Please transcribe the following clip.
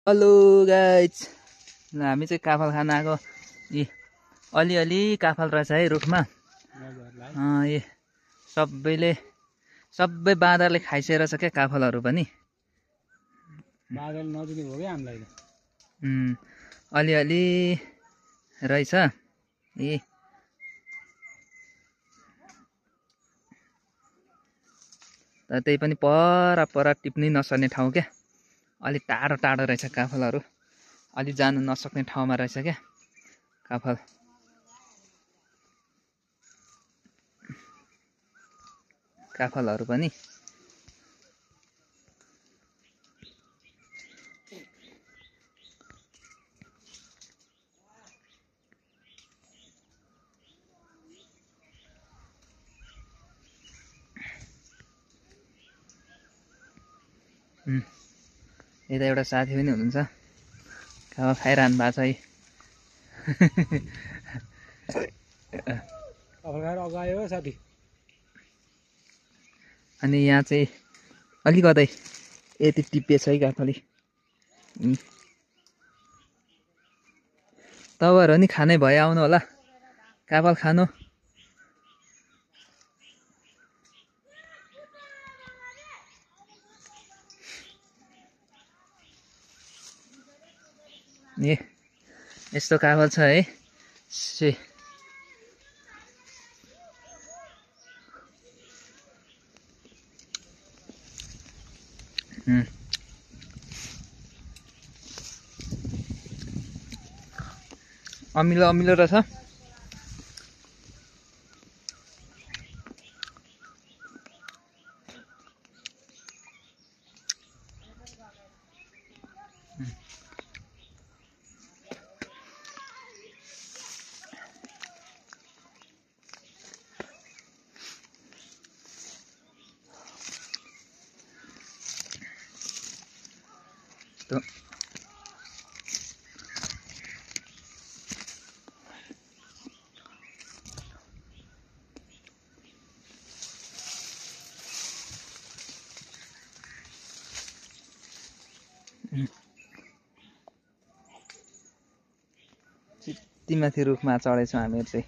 Hello guys, हामी चाहिँ काफल खान आएको। यी अलिअलि काफल रहेछ है रुखमा। ए सबै बाँदरले खाइसकेको छ क्या काफलहरू पनि। बादल नजिकै हो क्या हामीलाई त। अलिअलि रहेछ। ए तर त्यही पनि पर टिप्नै नसक्ने ठाउँ क्या। अलि टाढो टाढो रहेछ काफलहरू। अलि जानु नसक्ने ठाउँमा रहेछ क्या काफल। काफलहरू पनि यता एउटा साथी पनि हुनुहुन्छ, काफल खाइरहनु भएको छ है। अगायो साथी। अनि यहाँ चाहिँ अलिकतै यति टिपिएछ है काफली। तपाईँहरू नि खानै भयो, आउनु होला काफल खानु। ए यस्तो काफल छ है। अमिलो अमिलो रहेछ। तो चित्ती माथि रुखमा चढेछौँ हामीहरू चाहिँ।